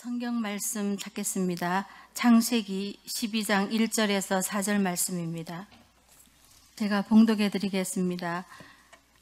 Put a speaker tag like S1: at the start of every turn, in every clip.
S1: 성경 말씀 찾겠습니다. 창세기 12장 1절에서 4절 말씀입니다. 제가 봉독해 드리겠습니다.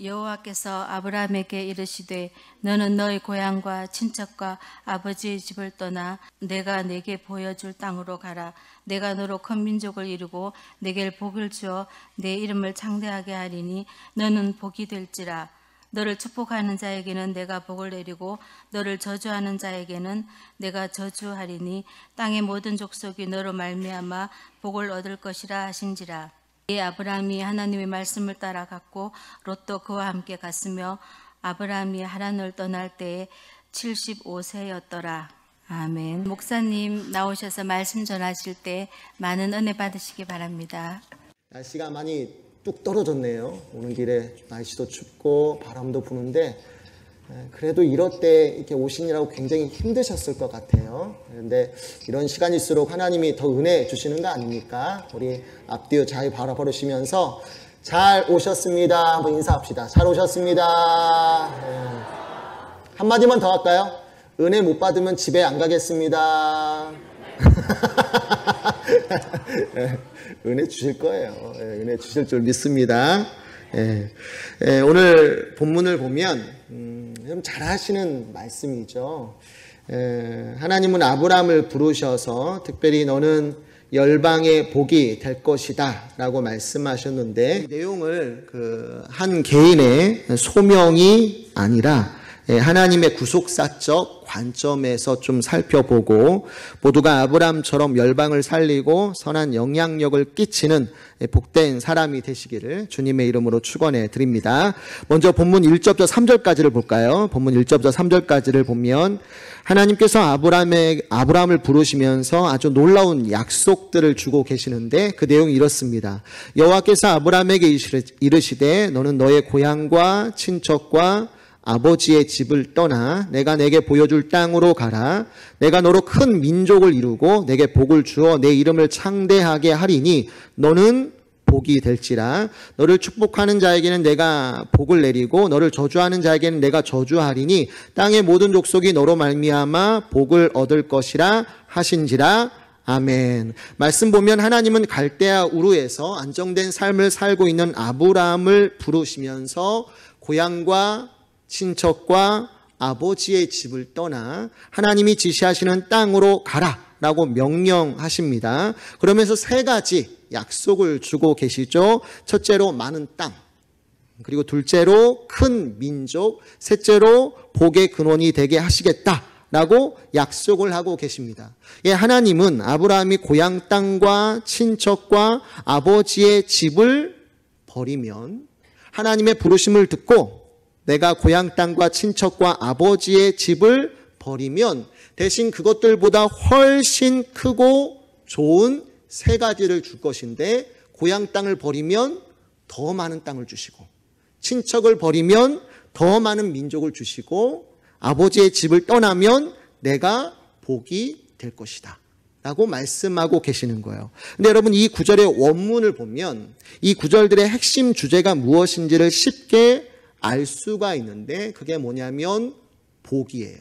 S1: 여호와께서 아브라함에게 이르시되 너는 너의 고향과 친척과 아버지의 집을 떠나 내가 네게 보여줄 땅으로 가라. 내가 너로 큰 민족을 이루고 네게 복을 주어 내 이름을 창대하게 하리니 너는 복이 될지라. 너를 축복하는 자에게는 내가 복을 내리고 너를 저주하는 자에게는 내가 저주하리니 땅의 모든 족속이 너로 말미암아 복을 얻을 것이라 하신지라. 이 아브라함이 하나님의 말씀을 따라갔고 롯도 그와 함께 갔으며 아브라함이 하란을 떠날 때에 75세였더라. 아멘. 목사님 나오셔서 말씀 전하실 때 많은 은혜 받으시기 바랍니다.
S2: 날씨가 많이 뚝 떨어졌네요. 오는 길에 날씨도 춥고 바람도 부는데 그래도 이럴 때 이렇게 오시느라고 굉장히 힘드셨을 것 같아요. 그런데 이런 시간일수록 하나님이 더 은혜 주시는 거 아닙니까? 우리 앞뒤 잘 바라보시면서 잘 오셨습니다. 한번 인사합시다. 잘 오셨습니다. 한마디만 더 할까요? 은혜 못 받으면 집에 안 가겠습니다. 은혜 주실 거예요. 은혜 주실 줄 믿습니다. 오늘 본문을 보면 좀 잘하시는 말씀이죠. 하나님은 아브라함을 부르셔서 특별히 너는 열방의 복이 될 것이다 라고 말씀하셨는데, 이 내용을 한 개인의 소명이 아니라 하나님의 구속사적 관점에서 좀 살펴보고 모두가 아브라함처럼 열방을 살리고 선한 영향력을 끼치는 복된 사람이 되시기를 주님의 이름으로 축원해 드립니다. 먼저 본문 1절부터 3절까지를 볼까요? 본문 1절부터 3절까지를 보면 하나님께서 아브라함을 부르시면서 아주 놀라운 약속들을 주고 계시는데 그 내용이 이렇습니다. 여호와께서 아브라함에게 이르시되 너는 너의 고향과 친척과 아버지의 집을 떠나 내가 내게 보여줄 땅으로 가라. 내가 너로 큰 민족을 이루고 내게 복을 주어 내 이름을 창대하게 하리니 너는 복이 될지라. 너를 축복하는 자에게는 내가 복을 내리고 너를 저주하는 자에게는 내가 저주하리니 땅의 모든 족속이 너로 말미암아 복을 얻을 것이라 하신지라. 아멘. 말씀 보면 하나님은 갈대아 우르에서 안정된 삶을 살고 있는 아브라함을 부르시면서 고향과 친척과 아버지의 집을 떠나 하나님이 지시하시는 땅으로 가라 라고 명령하십니다. 그러면서 세 가지 약속을 주고 계시죠. 첫째로 많은 땅, 그리고 둘째로 큰 민족, 셋째로 복의 근원이 되게 하시겠다 라고 약속을 하고 계십니다. 하나님은 아브라함이 고향 땅과 친척과 아버지의 집을 버리면, 하나님의 부르심을 듣고 내가 고향 땅과 친척과 아버지의 집을 버리면 대신 그것들보다 훨씬 크고 좋은 세 가지를 줄 것인데, 고향 땅을 버리면 더 많은 땅을 주시고, 친척을 버리면 더 많은 민족을 주시고, 아버지의 집을 떠나면 내가 복이 될 것이다 라고 말씀하고 계시는 거예요. 근데 여러분, 이 구절의 원문을 보면 이 구절들의 핵심 주제가 무엇인지를 쉽게 알 수가 있는데, 그게 뭐냐면 복이에요.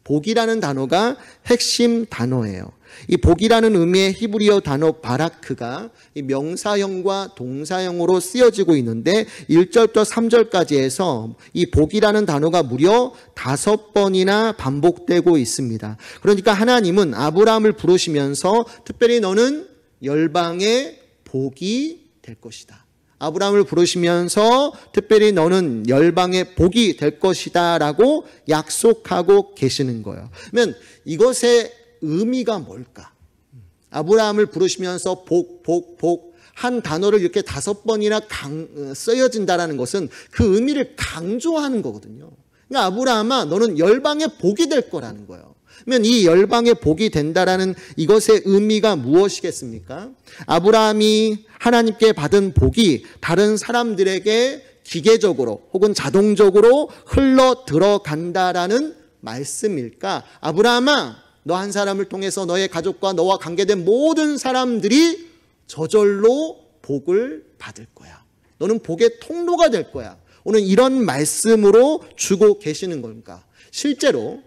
S2: 복이라는 단어가 핵심 단어예요. 이 복이라는 의미의 히브리어 단어 바라크가 이 명사형과 동사형으로 쓰여지고 있는데 1절부터 3절까지 해서 이 복이라는 단어가 무려 5번이나 반복되고 있습니다. 그러니까 하나님은 아브라함을 부르시면서 특별히 너는 열방의 복이 될 것이다. 아브라함을 부르시면서 특별히 너는 열방의 복이 될 것이다 라고 약속하고 계시는 거예요. 그러면 이것의 의미가 뭘까? 아브라함을 부르시면서 복 한 단어를 이렇게 5번이나 쓰여진다는 것은 그 의미를 강조하는 거거든요. 그러니까 아브라함아, 너는 열방의 복이 될 거라는 거예요. 그러면 이 열방의 복이 된다라는 이것의 의미가 무엇이겠습니까? 아브라함이 하나님께 받은 복이 다른 사람들에게 기계적으로 혹은 자동적으로 흘러 들어간다라는 말씀일까? 아브라함아, 너 한 사람을 통해서 너의 가족과 너와 관계된 모든 사람들이 저절로 복을 받을 거야. 너는 복의 통로가 될 거야. 오늘 이런 말씀으로 주고 계시는 건가? 실제로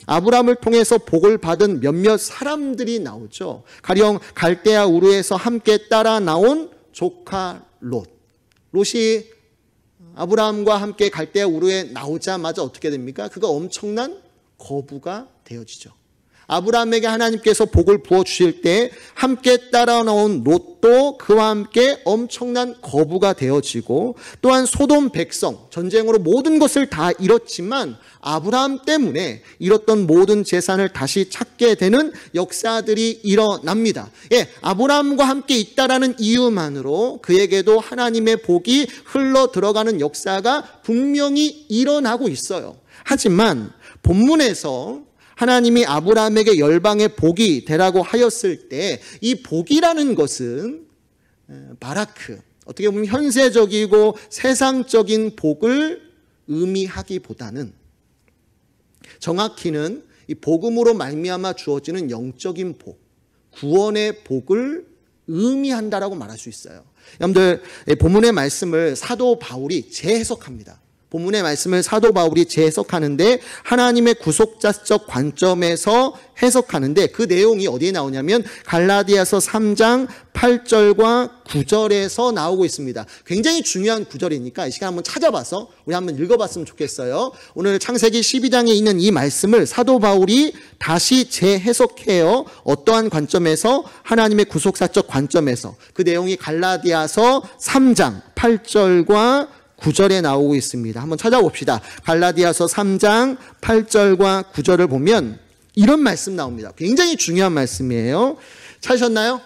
S2: 아브라함을 통해서 복을 받은 몇몇 사람들이 나오죠. 가령 갈대아 우르에서 함께 따라 나온 조카 롯. 롯이 아브라함과 함께 갈대아 우르에 나오자마자 어떻게 됩니까? 그가 엄청난 거부가 되어지죠. 아브라함에게 하나님께서 복을 부어주실 때 함께 따라 나온 롯도 그와 함께 엄청난 거부가 되어지고, 또한 소돔 백성, 전쟁으로 모든 것을 다 잃었지만 아브라함 때문에 잃었던 모든 재산을 다시 찾게 되는 역사들이 일어납니다. 아브라함과 함께 있다라는 이유만으로 그에게도 하나님의 복이 흘러 들어가는 역사가 분명히 일어나고 있어요. 하지만 본문에서 하나님이 아브라함에게 열방의 복이 되라고 하였을 때 이 복이라는 것은 바라크, 어떻게 보면 현세적이고 세상적인 복을 의미하기보다는 정확히는 이 복음으로 말미암아 주어지는 영적인 복, 구원의 복을 의미한다라고 말할 수 있어요. 여러분들, 본문의 말씀을 사도 바울이 재해석합니다. 본문의 말씀을 사도 바울이 재해석하는데 하나님의 구속자적 관점에서 해석하는데, 그 내용이 어디에 나오냐면 갈라디아서 3장 8절과 9절에서 나오고 있습니다. 굉장히 중요한 구절이니까 이 시간 한번 찾아봐서 우리 한번 읽어봤으면 좋겠어요. 오늘 창세기 12장에 있는 이 말씀을 사도 바울이 다시 재해석해요. 어떠한 관점에서? 하나님의 구속사적 관점에서. 그 내용이 갈라디아서 3장 8절과 9절에 나오고 있습니다. 한번 찾아봅시다. 갈라디아서 3장 8절과 9절을 보면 이런 말씀 나옵니다. 굉장히 중요한 말씀이에요. 찾으셨나요?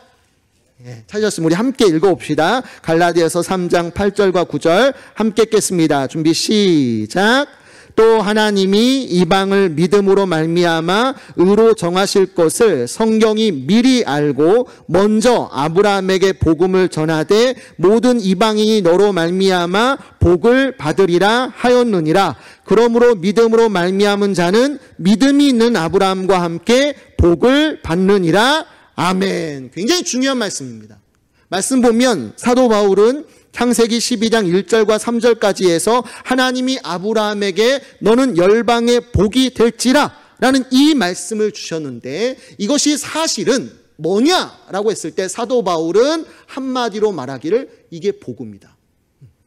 S2: 찾으셨으면 우리 함께 읽어봅시다. 갈라디아서 3장 8절과 9절 함께 읽겠습니다. 준비 시작. 또 하나님이 이방을 믿음으로 말미암아 의로 정하실 것을 성경이 미리 알고 먼저 아브라함에게 복음을 전하되 모든 이방인이 너로 말미암아 복을 받으리라 하였느니라. 그러므로 믿음으로 말미암은 자는 믿음이 있는 아브라함과 함께 복을 받느니라. 아멘. 굉장히 중요한 말씀입니다. 말씀 보면 사도 바울은 창세기 12장 1절과 3절까지 해서 하나님이 아브라함에게 너는 열방의 복이 될지라 라는 이 말씀을 주셨는데, 이것이 사실은 뭐냐라고 했을 때 사도 바울은 한마디로 말하기를 이게 복음이다.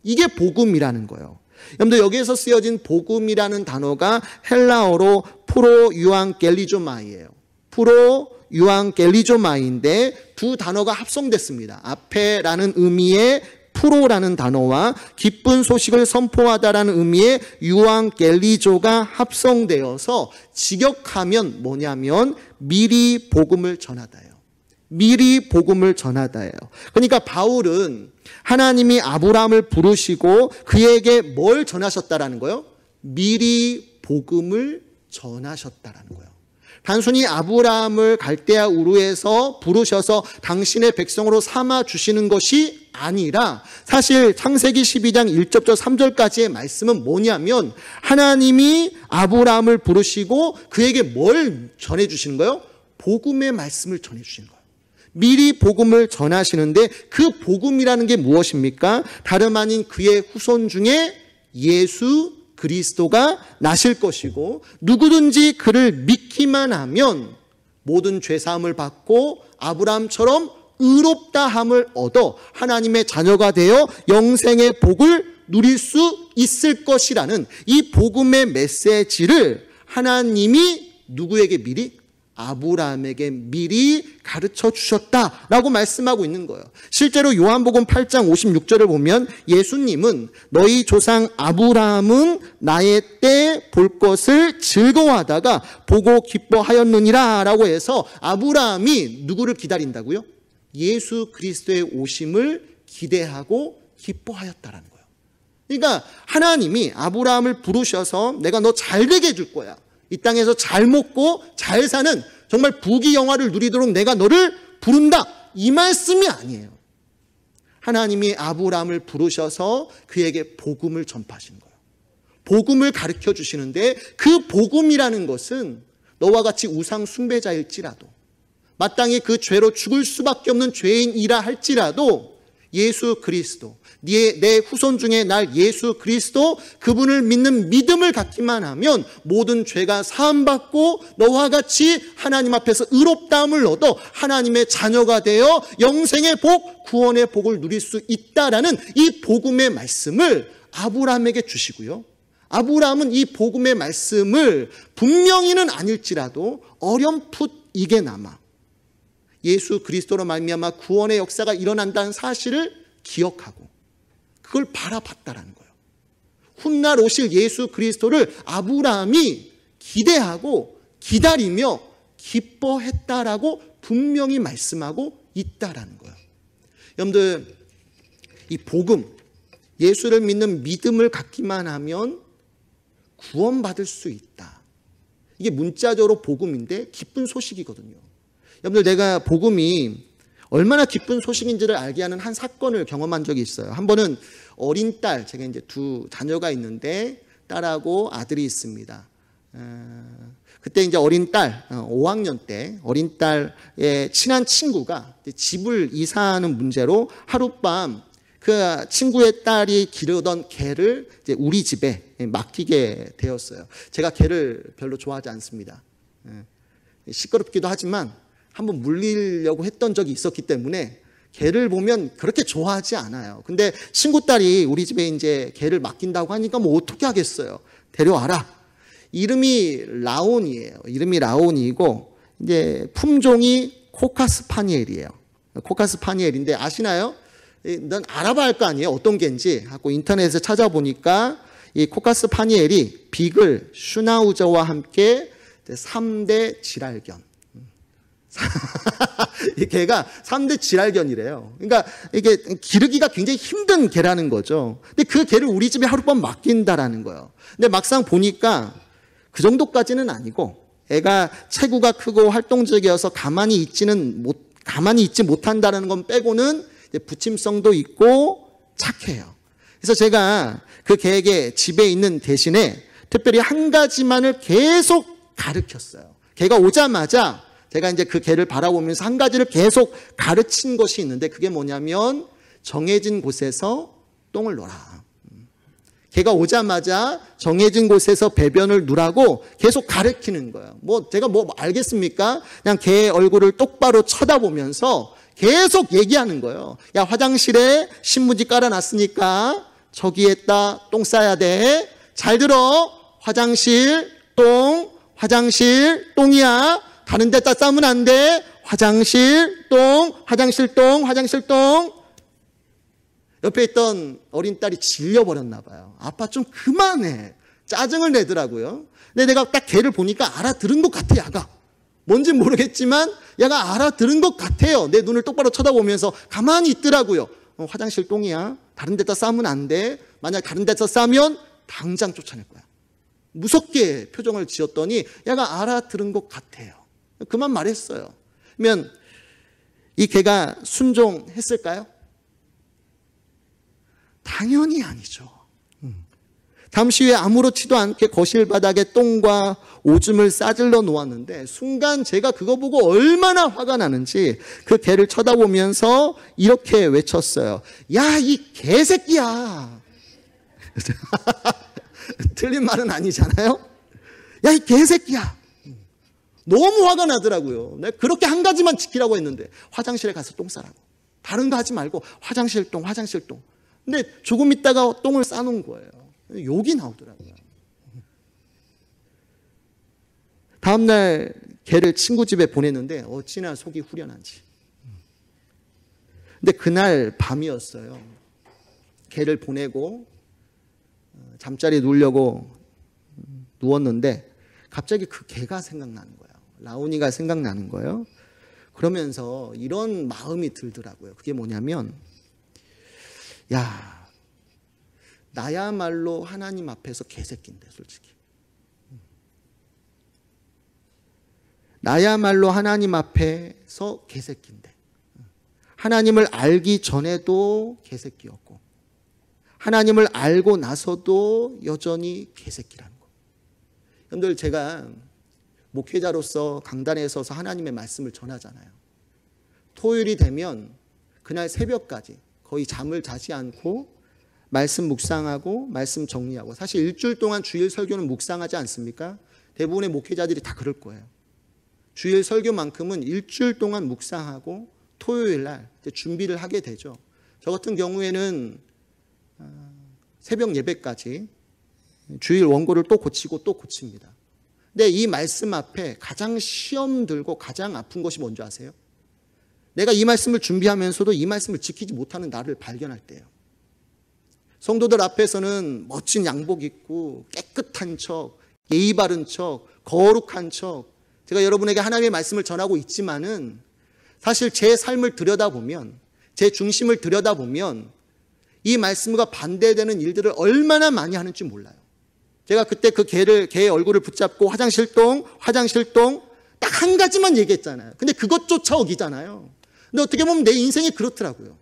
S2: 이게 복음이라는 거예요. 여러분들, 여기에서 쓰여진 복음이라는 단어가 헬라어로 프로 유앙겔리조마이예요. 프로 유앙겔리조마이인데 두 단어가 합성됐습니다. 앞에라는 의미의 프로라는 단어와 기쁜 소식을 선포하다라는 의미의 유앙겔리조가 합성되어서 직역하면 뭐냐면 미리 복음을 전하다예요. 미리 복음을 전하다예요. 그러니까 바울은 하나님이 아브라함을 부르시고 그에게 뭘 전하셨다라는 거예요? 미리 복음을 전하셨다라는 거예요. 단순히 아브라함을 갈대아 우르에서 부르셔서 당신의 백성으로 삼아 주시는 것이 아니라, 사실 창세기 12장 1절부터 3절까지의 말씀은 뭐냐면 하나님이 아브라함을 부르시고 그에게 뭘 전해주시는 거예요? 복음의 말씀을 전해주시는 거예요. 미리 복음을 전하시는데 그 복음이라는 게 무엇입니까? 다름 아닌 그의 후손 중에 예수 그리스도가 나실 것이고, 누구든지 그를 믿기만 하면 모든 죄사함을 받고 아브라함처럼 의롭다함을 얻어 하나님의 자녀가 되어 영생의 복을 누릴 수 있을 것이라는 이 복음의 메시지를 하나님이 누구에게 미리? 아브라함에게 미리 가르쳐 주셨다라고 말씀하고 있는 거예요. 실제로 요한복음 8장 56절을 보면 예수님은 너희 조상 아브라함은 나의 때 볼 것을 즐거워하다가 보고 기뻐하였느니라 라고 해서 아브라함이 누구를 기다린다고요? 예수 그리스도의 오심을 기대하고 기뻐하였다라는 거예요. 그러니까 하나님이 아브라함을 부르셔서 내가 너 잘되게 해줄 거야. 이 땅에서 잘 먹고 잘 사는 정말 부귀영화를 누리도록 내가 너를 부른다. 이 말씀이 아니에요. 하나님이 아브라함을 부르셔서 그에게 복음을 전파하시는 거예요. 복음을 가르쳐 주시는데 그 복음이라는 것은 너와 같이 우상 숭배자일지라도, 마땅히 그 죄로 죽을 수밖에 없는 죄인이라 할지라도 예수 그리스도, 내 후손 중에 날 예수 그리스도, 그분을 믿는 믿음을 갖기만 하면 모든 죄가 사함받고 너와 같이 하나님 앞에서 의롭다함을 얻어 하나님의 자녀가 되어 영생의 복, 구원의 복을 누릴 수 있다라는 이 복음의 말씀을 아브라함에게 주시고요. 아브라함은 이 복음의 말씀을 분명히는 아닐지라도 어렴풋이게나마 예수 그리스도로 말미암아 구원의 역사가 일어난다는 사실을 기억하고 그걸 바라봤다라는 거예요. 훗날 오실 예수 그리스도를 아브라함이 기대하고 기다리며 기뻐했다라고 분명히 말씀하고 있다라는 거예요. 여러분들, 이 복음, 예수를 믿는 믿음을 갖기만 하면 구원받을 수 있다. 이게 문자적으로 복음인데 기쁜 소식이거든요. 여러분들, 내가 복음이 얼마나 기쁜 소식인지를 알게 하는 한 사건을 경험한 적이 있어요. 한 번은 어린 딸, 제가 이제 두 자녀가 있는데 딸하고 아들이 있습니다. 그때 이제 어린 딸, 5학년 때 어린 딸의 친한 친구가 집을 이사하는 문제로 하룻밤 그 친구의 딸이 기르던 개를 이제 우리 집에 맡기게 되었어요. 제가 개를 별로 좋아하지 않습니다. 시끄럽기도 하지만 한번 물리려고 했던 적이 있었기 때문에 개를 보면 그렇게 좋아하지 않아요. 근데 친구 딸이 우리 집에 이제 개를 맡긴다고 하니까 뭐 어떻게 하겠어요. 데려와라. 이름이 라온이에요. 이름이 라온이고 이제 품종이 코카스파니엘이에요. 코카스파니엘인데 아시나요? 넌 알아봐야 할 거 아니에요. 어떤 개인지 하고 인터넷에 찾아보니까 이 코카스파니엘이 비글, 슈나우저와 함께 3대 지랄견. 이 개가 3대 지랄견이래요. 그러니까 이게 기르기가 굉장히 힘든 개라는 거죠. 근데 그 개를 우리 집에 하룻밤 맡긴다라는 거예요. 근데 막상 보니까 그 정도까지는 아니고 애가 체구가 크고 활동적이어서 가만히 있지 못한다는 건 빼고는 부침성도 있고 착해요. 그래서 제가 그 개에게 집에 있는 대신에 특별히 한 가지만을 계속 가르쳤어요. 개가 오자마자 제가 이제 그 개를 바라보면서 한 가지를 계속 가르친 것이 있는데 그게 뭐냐면 정해진 곳에서 똥을 놓라. 개가 오자마자 정해진 곳에서 배변을 누라고 계속 가르치는 거예요. 제가 알겠습니까? 그냥 개의 얼굴을 똑바로 쳐다보면서 계속 얘기하는 거예요. 야, 화장실에 신문지 깔아놨으니까 저기에다 똥 싸야 돼. 잘 들어. 화장실 똥이야. 다른 데다 싸면 안 돼. 화장실 똥. 옆에 있던 어린 딸이 질려버렸나 봐요. 아빠 좀 그만해. 짜증을 내더라고요. 근데 내가 딱 걔를 보니까 알아들은 것 같아, 야가. 뭔지 모르겠지만 야가 알아들은 것 같아요. 내 눈을 똑바로 쳐다보면서 가만히 있더라고요. 화장실 똥이야. 다른 데다 싸면 안 돼. 만약 다른 데서 싸면 당장 쫓아낼 거야. 무섭게 표정을 지었더니 야가 알아들은 것 같아요. 그만 말했어요. 그러면 이 개가 순종했을까요? 당연히 아니죠. 잠시 후에 아무렇지도 않게 거실 바닥에 똥과 오줌을 싸질러 놓았는데 순간 제가 그거 보고 얼마나 화가 나는지 그 개를 쳐다보면서 이렇게 외쳤어요. 야, 이 개새끼야. 틀린 말은 아니잖아요. 야, 이 개새끼야. 너무 화가 나더라고요. 내가 그렇게 한 가지만 지키라고 했는데 화장실에 가서 똥 싸라고. 다른 거 하지 말고 화장실 똥. 근데 조금 있다가 똥을 싸놓은 거예요. 욕이 나오더라고요. 다음날 걔를 친구 집에 보냈는데 어찌나 속이 후련한지. 근데 그날 밤이었어요. 걔를 보내고 잠자리에 누우려고 누웠는데 갑자기 그 개가 생각나는 거예요. 라온이가 생각나는 거예요. 그러면서 이런 마음이 들더라고요. 그게 뭐냐면 야, 나야말로 하나님 앞에서 개새끼인데 솔직히. 나야말로 하나님 앞에서 개새끼인데. 하나님을 알기 전에도 개새끼였고 하나님을 알고 나서도 여전히 개새끼라는 거. 여러분들, 제가 목회자로서 강단에 서서 하나님의 말씀을 전하잖아요. 토요일이 되면 그날 새벽까지 거의 잠을 자지 않고 말씀 묵상하고 말씀 정리하고, 사실 일주일 동안 주일 설교는 묵상하지 않습니까? 대부분의 목회자들이 다 그럴 거예요. 주일 설교만큼은 일주일 동안 묵상하고 토요일 날 준비를 하게 되죠. 저 같은 경우에는 새벽 예배까지 주일 원고를 또 고치고 또 고칩니다. 근데 이 말씀 앞에 가장 시험 들고 가장 아픈 것이 뭔지 아세요? 내가 이 말씀을 준비하면서도 이 말씀을 지키지 못하는 나를 발견할 때예요. 성도들 앞에서는 멋진 양복 입고 깨끗한 척, 예의 바른 척, 거룩한 척, 제가 여러분에게 하나님의 말씀을 전하고 있지만은 사실 제 삶을 들여다보면, 제 중심을 들여다보면 이 말씀과 반대되는 일들을 얼마나 많이 하는지 몰라요. 제가 그때 그 개의 얼굴을 붙잡고 화장실 똥 딱 한 가지만 얘기했잖아요. 근데 그것조차 어기잖아요. 근데 어떻게 보면 내 인생이 그렇더라고요.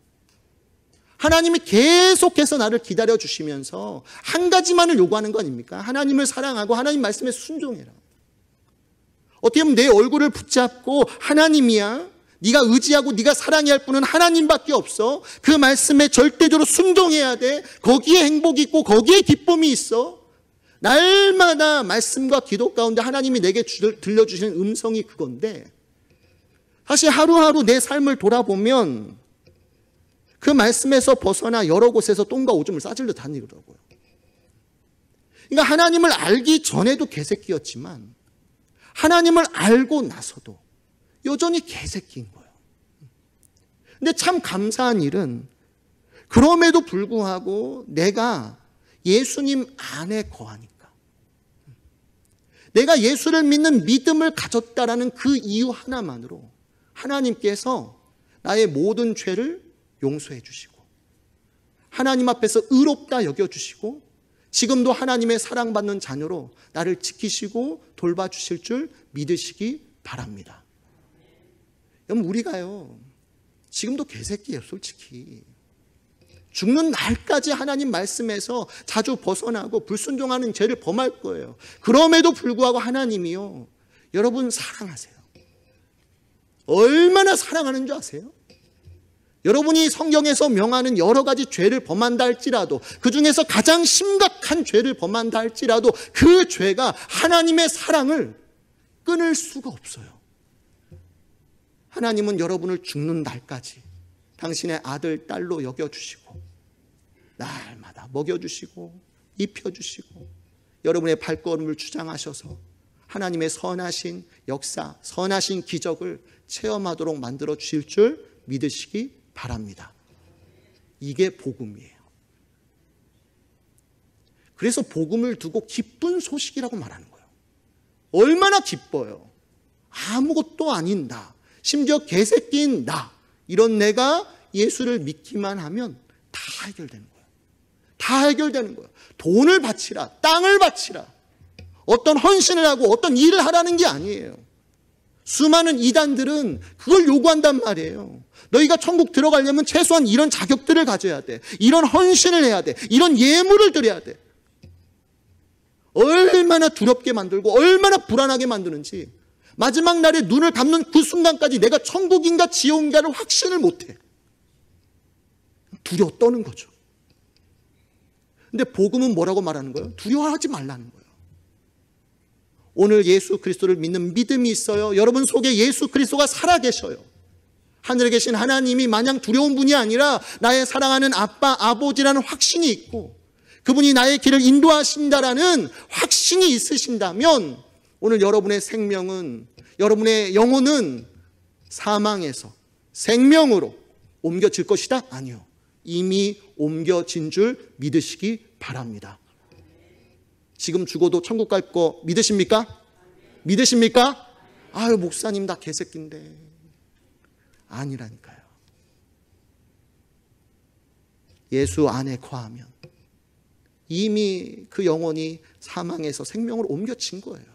S2: 하나님이 계속해서 나를 기다려 주시면서 한 가지만을 요구하는 거 아닙니까? 하나님을 사랑하고 하나님 말씀에 순종해라. 어떻게 보면 내 얼굴을 붙잡고 하나님이야, 네가 의지하고 네가 사랑해야 할 분은 하나님밖에 없어, 그 말씀에 절대적으로 순종해야 돼, 거기에 행복이 있고 거기에 기쁨이 있어. 날마다 말씀과 기도 가운데 하나님이 내게 들려주시는 음성이 그건데, 사실 하루하루 내 삶을 돌아보면 그 말씀에서 벗어나 여러 곳에서 똥과 오줌을 싸질러 다니더라고요. 그러니까 하나님을 알기 전에도 개새끼였지만 하나님을 알고 나서도 여전히 개새끼인 거예요. 근데 참 감사한 일은 그럼에도 불구하고 내가 예수님 안에 거하니까, 내가 예수를 믿는 믿음을 가졌다라는 그 이유 하나만으로 하나님께서 나의 모든 죄를 용서해 주시고 하나님 앞에서 의롭다 여겨주시고 지금도 하나님의 사랑받는 자녀로 나를 지키시고 돌봐주실 줄 믿으시기 바랍니다. 여러분, 우리가요 지금도 개새끼예요. 솔직히 죽는 날까지 하나님 말씀에서 자주 벗어나고 불순종하는 죄를 범할 거예요. 그럼에도 불구하고 하나님이요 여러분 사랑하세요. 얼마나 사랑하는 줄 아세요? 여러분이 성경에서 명하는 여러 가지 죄를 범한다 할지라도, 그 중에서 가장 심각한 죄를 범한다 할지라도 그 죄가 하나님의 사랑을 끊을 수가 없어요. 하나님은 여러분을 죽는 날까지 당신의 아들, 딸로 여겨주시고 날마다 먹여주시고 입혀주시고 여러분의 발걸음을 주장하셔서 하나님의 선하신 역사, 선하신 기적을 체험하도록 만들어 주실 줄 믿으시기 바랍니다. 이게 복음이에요. 그래서 복음을 두고 기쁜 소식이라고 말하는 거예요. 얼마나 기뻐요. 아무것도 아닌 나, 심지어 개새끼인 나, 이런 내가 예수를 믿기만 하면 다 해결되는 거예요. 다 해결되는 거예요. 돈을 바치라, 땅을 바치라, 어떤 헌신을 하고 어떤 일을 하라는 게 아니에요. 수많은 이단들은 그걸 요구한단 말이에요. 너희가 천국 들어가려면 최소한 이런 자격들을 가져야 돼, 이런 헌신을 해야 돼, 이런 예물을 드려야 돼. 얼마나 두렵게 만들고 얼마나 불안하게 만드는지, 마지막 날에 눈을 감는 그 순간까지 내가 천국인가 지옥인가를 확신을 못해. 두려워 떠는 거죠. 근데 복음은 뭐라고 말하는 거예요? 두려워하지 말라는 거예요. 오늘 예수 그리스도를 믿는 믿음이 있어요. 여러분 속에 예수 그리스도가 살아계셔요. 하늘에 계신 하나님이 마냥 두려운 분이 아니라 나의 사랑하는 아빠, 아버지라는 확신이 있고 그분이 나의 길을 인도하신다라는 확신이 있으신다면 오늘 여러분의 생명은, 여러분의 영혼은 사망에서 생명으로 옮겨질 것이다? 아니요. 이미 옮겨진 줄 믿으시기 바랍니다. 지금 죽어도 천국 갈 거 믿으십니까? 믿으십니까? 아유, 목사님 나 개새끼인데. 아니라니까요. 예수 안에 거하면 이미 그 영혼이 사망에서 생명으로 옮겨진 거예요.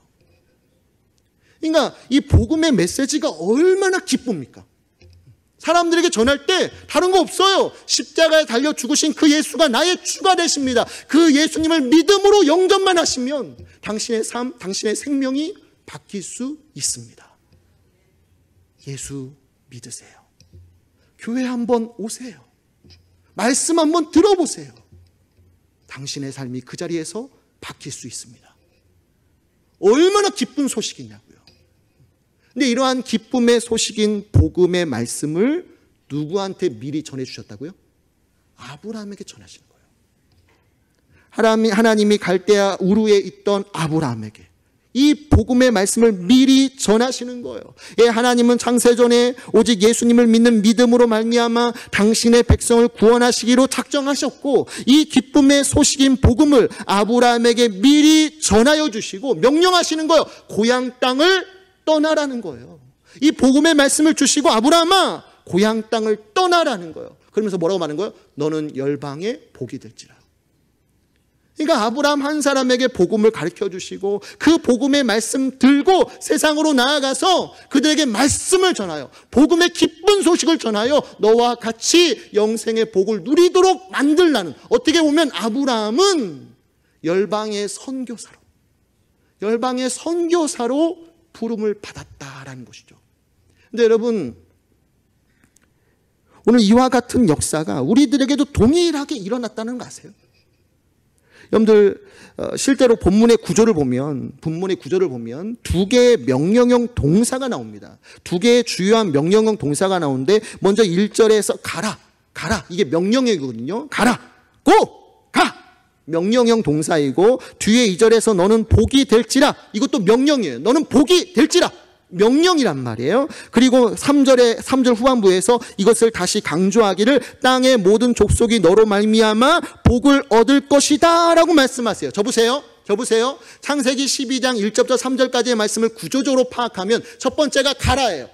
S2: 그러니까 이 복음의 메시지가 얼마나 기쁩니까? 사람들에게 전할 때 다른 거 없어요. 십자가에 달려 죽으신 그 예수가 나의 주가 되십니다. 그 예수님을 믿음으로 영접만 하시면 당신의 삶, 당신의 생명이 바뀔 수 있습니다. 예수 믿으세요. 교회 한번 오세요. 말씀 한번 들어보세요. 당신의 삶이 그 자리에서 바뀔 수 있습니다. 얼마나 기쁜 소식이냐고요. 근데 이러한 기쁨의 소식인 복음의 말씀을 누구한테 미리 전해주셨다고요? 아브라함에게 전하시는 거예요. 하나님이 갈대아 우르에 있던 아브라함에게 이 복음의 말씀을 미리 전하시는 거예요. 예, 하나님은 창세전에 오직 예수님을 믿는 믿음으로 말미암아 당신의 백성을 구원하시기로 작정하셨고, 이 기쁨의 소식인 복음을 아브라함에게 미리 전하여 주시고 명령하시는 거예요. 고향 땅을 떠나라는 거예요. 이 복음의 말씀을 주시고 아브라함아 고향 땅을 떠나라는 거예요. 그러면서 뭐라고 말하는 거예요? 너는 열방의 복이 될지라. 그러니까 아브라함 한 사람에게 복음을 가르쳐 주시고 그 복음의 말씀 들고 세상으로 나아가서 그들에게 말씀을 전하여 복음의 기쁜 소식을 전하여 너와 같이 영생의 복을 누리도록 만들라는, 어떻게 보면 아브라함은 열방의 선교사로 부름을 받았다라는 것이죠. 근데 여러분, 오늘 이와 같은 역사가 우리들에게도 동일하게 일어났다는 거 아세요? 여러분들 실제로 본문의 구조를 보면 두 개의 명령형 동사가 나옵니다. 두 개의 주요한 명령형 동사가 나오는데, 먼저 1절에서 가라 이게 명령형이거든요. 가라, 가 명령형 동사이고, 뒤에 2절에서 너는 복이 될지라, 이것도 명령이에요. 너는 복이 될지라, 명령이란 말이에요. 그리고 3절 후반부에서 이것을 다시 강조하기를 땅의 모든 족속이 너로 말미암아 복을 얻을 것이다 라고 말씀하세요. 저 보세요. 창세기 12장 1절부터 3절까지의 말씀을 구조적으로 파악하면 첫 번째가 가라예요.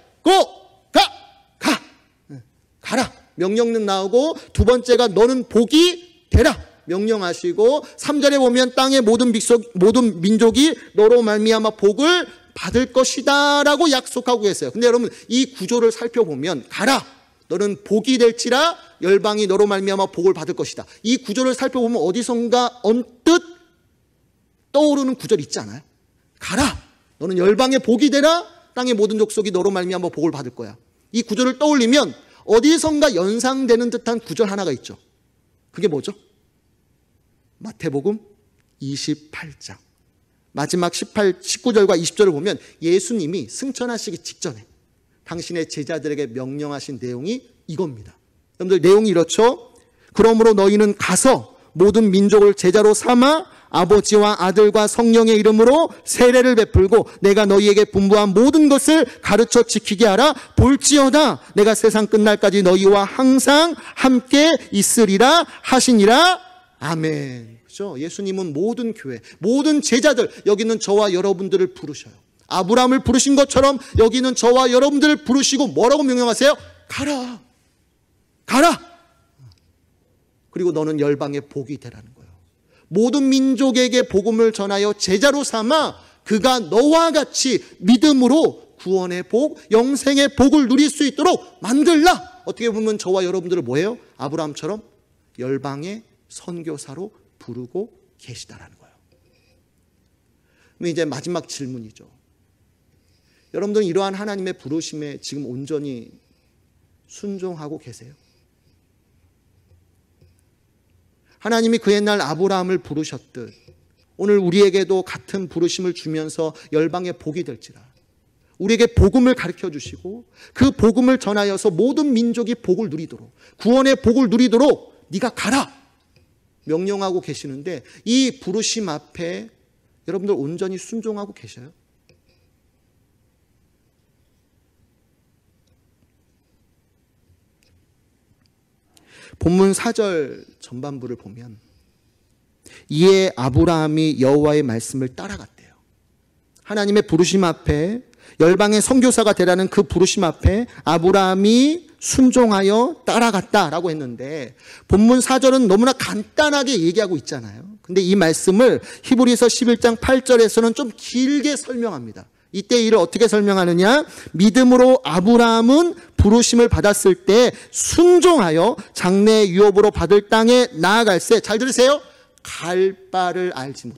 S2: 가라, 명령은 나오고, 두 번째가 너는 복이 되라, 명령하시고, 3절에 보면 땅의 모든 민족이 너로 말미암아 복을 받을 것이다 라고 약속하고 계세요. 근데 여러분, 이 구조를 살펴보면 가라, 너는 복이 될지라, 열방이 너로 말미암아 복을 받을 것이다, 이 구조를 살펴보면 어디선가 언뜻 떠오르는 구절이 있지 않아요? 가라, 너는 열방의 복이 되라, 땅의 모든 족속이 너로 말미암아 복을 받을 거야. 이 구절을 떠올리면 어디선가 연상되는 듯한 구절 하나가 있죠. 그게 뭐죠? 마태복음 28장 마지막 19절과 20절을 보면 예수님이 승천하시기 직전에 당신의 제자들에게 명령하신 내용이 이겁니다. 여러분들, 내용이 이렇죠. 그러므로 너희는 가서 모든 민족을 제자로 삼아 아버지와 아들과 성령의 이름으로 세례를 베풀고 내가 너희에게 분부한 모든 것을 가르쳐 지키게 하라. 볼지어다 내가 세상 끝날까지 너희와 항상 함께 있으리라 하시니라. 아멘. 그렇죠? 예수님은 모든 교회, 모든 제자들, 여기는 저와 여러분들을 부르셔요. 아브라함을 부르신 것처럼 여기는 저와 여러분들을 부르시고 뭐라고 명령하세요? 가라, 가라. 그리고 너는 열방의 복이 되라는 거예요. 모든 민족에게 복음을 전하여 제자로 삼아 그가 너와 같이 믿음으로 구원의 복, 영생의 복을 누릴 수 있도록 만들라. 어떻게 보면 저와 여러분들을 뭐예요? 아브라함처럼 열방의 선교사로 부르고 계시다라는 거예요. 그럼 이제 마지막 질문이죠. 여러분들은 이러한 하나님의 부르심에 지금 온전히 순종하고 계세요? 하나님이 그 옛날 아브라함을 부르셨듯 오늘 우리에게도 같은 부르심을 주면서 열방의 복이 될지라, 우리에게 복음을 가르쳐 주시고 그 복음을 전하여서 모든 민족이 복을 누리도록, 구원의 복을 누리도록 네가 가라 명령하고 계시는데, 이 부르심 앞에 여러분들 온전히 순종하고 계셔요? 본문 4절 전반부를 보면 이에 아브라함이 여호와의 말씀을 따라갔대요. 하나님의 부르심 앞에, 열방의 선교사가 되라는 그 부르심 앞에 아브라함이 순종하여 따라갔다라고 했는데, 본문 4절은 너무나 간단하게 얘기하고 있잖아요. 근데 이 말씀을 히브리서 11장 8절에서는 좀 길게 설명합니다. 이때 이를 어떻게 설명하느냐? 믿음으로 아브라함은 부르심을 받았을 때 순종하여 장래 유업으로 받을 땅에 나아갈새, 잘 들으세요, 갈 바를 알지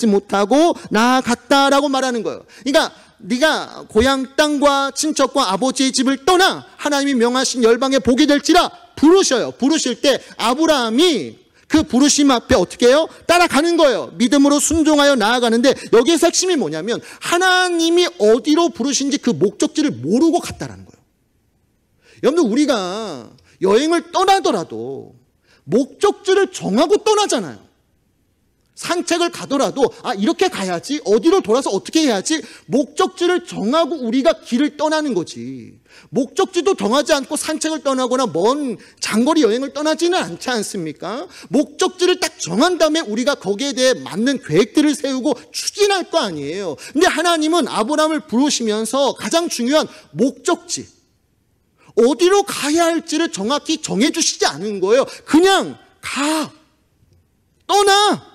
S2: 못하고 나아갔다라고 말하는 거예요. 그러니까 네가 고향 땅과 친척과 아버지의 집을 떠나 하나님이 명하신 열방의 복이 될지라 부르셔요. 부르실 때 아브라함이 그 부르심 앞에 어떻게 해요? 따라가는 거예요. 믿음으로 순종하여 나아가는데 여기에서 핵심이 뭐냐면 하나님이 어디로 부르신지 그 목적지를 모르고 갔다라는 거예요. 여러분들 우리가 여행을 떠나더라도 목적지를 정하고 떠나잖아요. 산책을 가더라도 이렇게 가야지, 어디로 돌아서 어떻게 해야지, 목적지를 정하고 우리가 길을 떠나는 거지. 목적지도 정하지 않고 산책을 떠나거나 먼 장거리 여행을 떠나지는 않지 않습니까? 목적지를 딱 정한 다음에 우리가 거기에 대해 맞는 계획들을 세우고 추진할 거 아니에요. 근데 하나님은 아브라함을 부르시면서 가장 중요한 목적지, 어디로 가야 할지를 정확히 정해주시지 않은 거예요. 그냥 가, 떠나,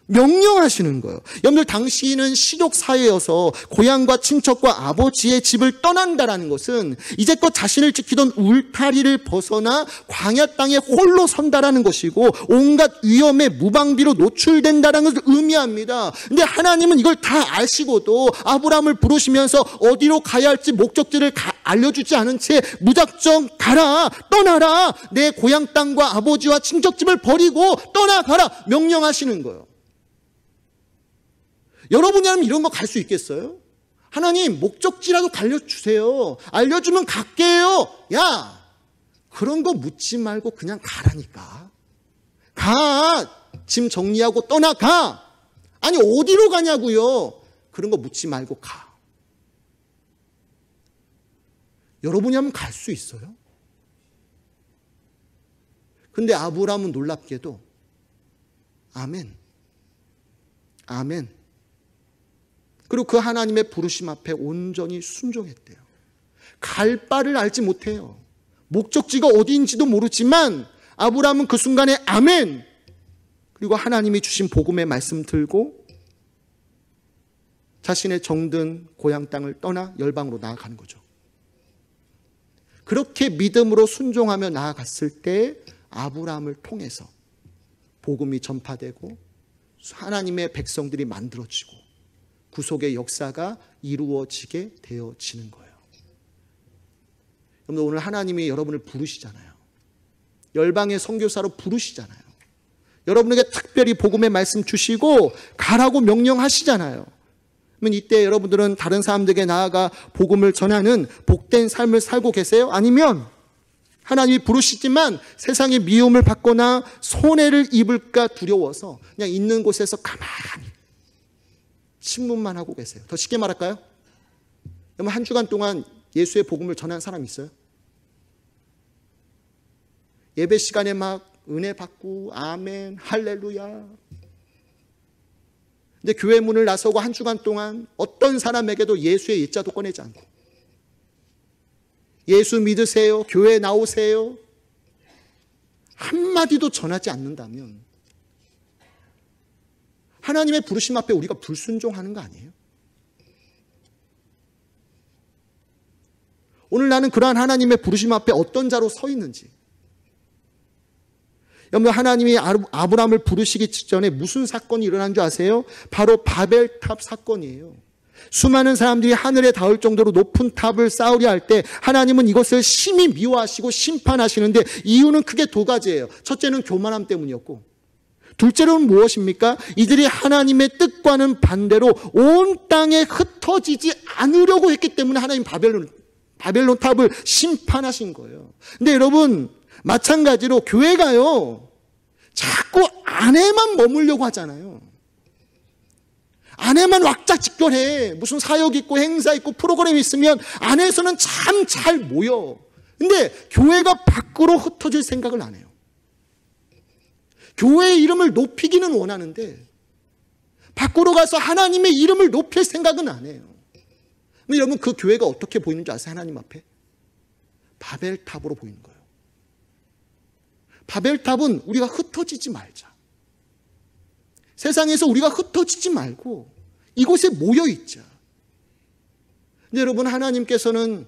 S2: 명령하시는 거예요. 여러분들 당시는 시족 사회여서 고향과 친척과 아버지의 집을 떠난다라는 것은 이제껏 자신을 지키던 울타리를 벗어나 광야 땅에 홀로 선다라는 것이고 온갖 위험에 무방비로 노출된다라는 것을 의미합니다. 근데 하나님은 이걸 다 아시고도 아브라함을 부르시면서 어디로 가야 할지 목적지를 알려주지 않은 채 무작정 가라, 떠나라, 내 고향 땅과 아버지와 친척집을 버리고 떠나가라 명령하시는 거예요. 여러분이라면 이런 거 갈 수 있겠어요? 하나님 목적지라도 알려주세요. 알려주면 갈게요. 야, 그런 거 묻지 말고 그냥 가라니까. 가, 짐 정리하고 떠나가. 아니 어디로 가냐고요. 그런 거 묻지 말고 가. 여러분이라면 갈 수 있어요? 근데 아브라함은 놀랍게도 아멘, 아멘, 그리고 그 하나님의 부르심 앞에 온전히 순종했대요. 갈 바를 알지 못해요. 목적지가 어디인지도 모르지만 아브라함은 그 순간에 아멘, 그리고 하나님이 주신 복음의 말씀 들고 자신의 정든 고향 땅을 떠나 열방으로 나아가는 거죠. 그렇게 믿음으로 순종하며 나아갔을 때 아브라함을 통해서 복음이 전파되고 하나님의 백성들이 만들어지고 구속의 역사가 이루어지게 되어지는 거예요. 여러분 오늘 하나님이 여러분을 부르시잖아요. 열방의 선교사로 부르시잖아요. 여러분에게 특별히 복음의 말씀 주시고 가라고 명령하시잖아요. 그러면 이때 여러분들은 다른 사람들에게 나아가 복음을 전하는 복된 삶을 살고 계세요? 아니면 하나님이 부르시지만 세상의 미움을 받거나 손해를 입을까 두려워서 그냥 있는 곳에서 가만히 신문만 하고 계세요? 더 쉽게 말할까요? 여러분 한 주간 동안 예수의 복음을 전한 사람 있어요? 예배 시간에 막 은혜 받고 아멘 할렐루야. 근데 교회 문을 나서고 한 주간 동안 어떤 사람에게도 예수의 예자도 꺼내지 않고 예수 믿으세요, 교회 나오세요 한마디도 전하지 않는다면 하나님의 부르심 앞에 우리가 불순종하는 거 아니에요? 오늘 나는 그러한 하나님의 부르심 앞에 어떤 자로 서 있는지. 여러분 하나님이 아브라함을 부르시기 직전에 무슨 사건이 일어난 줄 아세요? 바로 바벨탑 사건이에요. 수많은 사람들이 하늘에 닿을 정도로 높은 탑을 쌓으려 할 때 하나님은 이것을 심히 미워하시고 심판하시는데 이유는 크게 두 가지예요. 첫째는 교만함 때문이었고 둘째로는 무엇입니까? 이들이 하나님의 뜻과는 반대로 온 땅에 흩어지지 않으려고 했기 때문에 하나님 바벨론 탑을 심판하신 거예요. 근데 여러분 마찬가지로 교회가요 자꾸 안에만 머물려고 하잖아요. 안에만 왁자지껄해. 무슨 사역 있고 행사 있고 프로그램 있으면 안에서는 참 잘 모여. 근데 교회가 밖으로 흩어질 생각을 안 해요. 교회의 이름을 높이기는 원하는데 밖으로 가서 하나님의 이름을 높일 생각은 안 해요. 근데 여러분 그 교회가 어떻게 보이는 줄 아세요? 하나님 앞에? 바벨탑으로 보이는 거예요. 바벨탑은 우리가 흩어지지 말자. 세상에서 우리가 흩어지지 말고 이곳에 모여있자. 근데 여러분 하나님께서는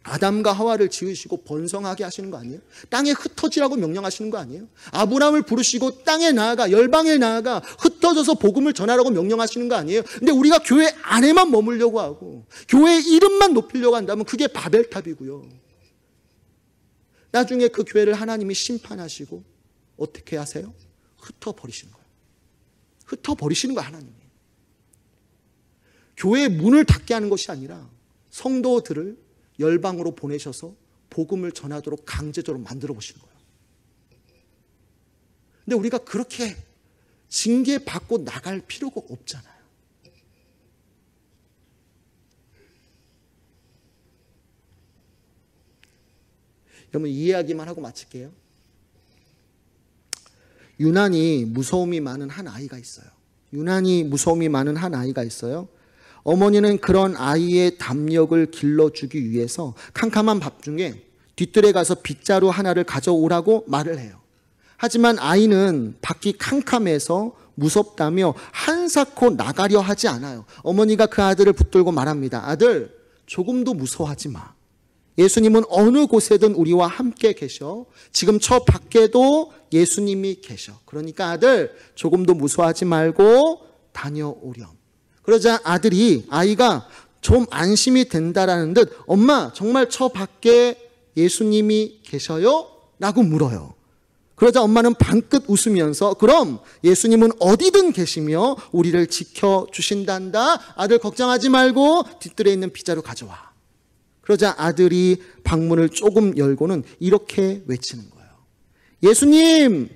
S2: 아담과 하와를 지으시고 번성하게 하시는 거 아니에요? 땅에 흩어지라고 명령하시는 거 아니에요? 아브라함을 부르시고 땅에 나아가 열방에 나아가 흩어져서 복음을 전하라고 명령하시는 거 아니에요? 근데 우리가 교회 안에만 머물려고 하고 교회의 이름만 높이려고 한다면 그게 바벨탑이고요. 나중에 그 교회를 하나님이 심판하시고 어떻게 하세요? 흩어버리시는 거예요. 흩어버리시는 거예요, 하나님이. 교회의 문을 닫게 하는 것이 아니라 성도들을 열방으로 보내셔서 복음을 전하도록 강제적으로 만들어 보시는 거예요. 근데 우리가 그렇게 징계받고 나갈 필요가 없잖아요. 여러분, 이 이야기만 하고 마칠게요. 유난히 무서움이 많은 한 아이가 있어요. 어머니는 그런 아이의 담력을 길러주기 위해서 캄캄한 밤중에 뒤뜰에 가서 빗자루 하나를 가져오라고 말을 해요. 하지만 아이는 밖이 캄캄해서 무섭다며 한사코 나가려 하지 않아요. 어머니가 그 아들을 붙들고 말합니다. 아들, 조금도 무서워하지 마. 예수님은 어느 곳에든 우리와 함께 계셔. 지금 저 밖에도 예수님이 계셔. 그러니까 아들, 조금도 무서워하지 말고 다녀오렴. 그러자 아이가 좀 안심이 된다라는 듯, 엄마, 정말 저 밖에 예수님이 계셔요? 라고 물어요. 그러자 엄마는 방긋 웃으면서, 그럼 예수님은 어디든 계시며 우리를 지켜주신단다. 아들, 걱정하지 말고 뒷뜰에 있는 빗자루 가져와. 그러자 아들이 방문을 조금 열고는 이렇게 외치는 거예요. 예수님,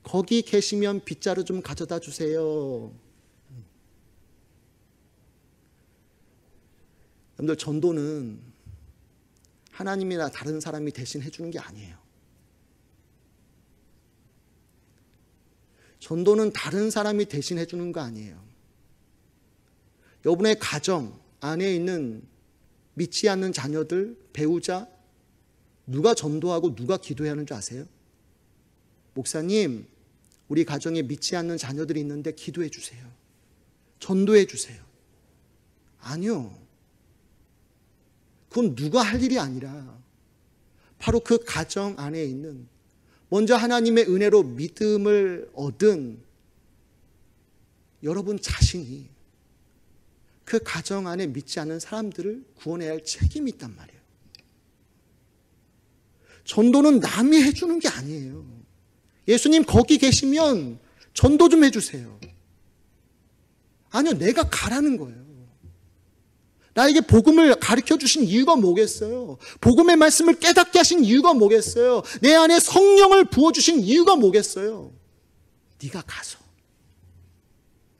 S2: 거기 계시면 빗자루 좀 가져다 주세요. 여러분들, 전도는 하나님이나 다른 사람이 대신 해주는 게 아니에요. 전도는 다른 사람이 대신 해주는 거 아니에요. 여러분의 가정 안에 있는 믿지 않는 자녀들, 배우자, 누가 전도하고 누가 기도해야 하는 줄 아세요? 목사님, 우리 가정에 믿지 않는 자녀들이 있는데 기도해 주세요. 전도해 주세요. 아니요. 그건 누가 할 일이 아니라 바로 그 가정 안에 있는, 먼저 하나님의 은혜로 믿음을 얻은 여러분 자신이 그 가정 안에 믿지 않는 사람들을 구원해야 할 책임이 있단 말이에요. 전도는 남이 해주는 게 아니에요. 예수님 거기 계시면 전도 좀 해주세요. 아니요, 내가 가라는 거예요. 나에게 복음을 가르쳐 주신 이유가 뭐겠어요? 복음의 말씀을 깨닫게 하신 이유가 뭐겠어요? 내 안에 성령을 부어주신 이유가 뭐겠어요? 네가 가서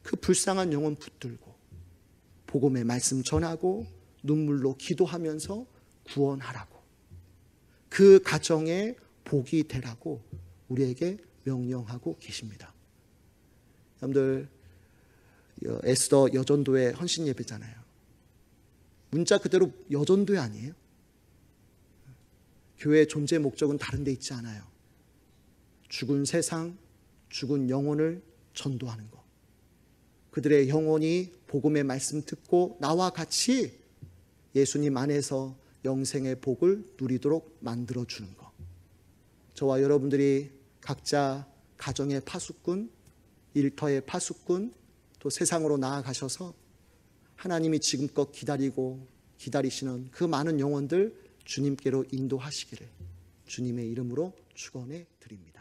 S2: 그 불쌍한 영혼 붙들고 복음의 말씀 전하고 눈물로 기도하면서 구원하라고, 그 가정에 복이 되라고 우리에게 명령하고 계십니다. 여러분들, 에스더 여전도의 헌신 예배잖아요. 문자 그대로 여전도회 아니에요? 교회의 존재 목적은 다른 데 있지 않아요. 죽은 세상, 죽은 영혼을 전도하는 것. 그들의 영혼이 복음의 말씀 듣고 나와 같이 예수님 안에서 영생의 복을 누리도록 만들어주는 것. 저와 여러분들이 각자 가정의 파수꾼, 일터의 파수꾼, 또 세상으로 나아가셔서 하나님이 지금껏 기다리시는 그 많은 영혼들 주님께로 인도하시기를 주님의 이름으로 축원해 드립니다.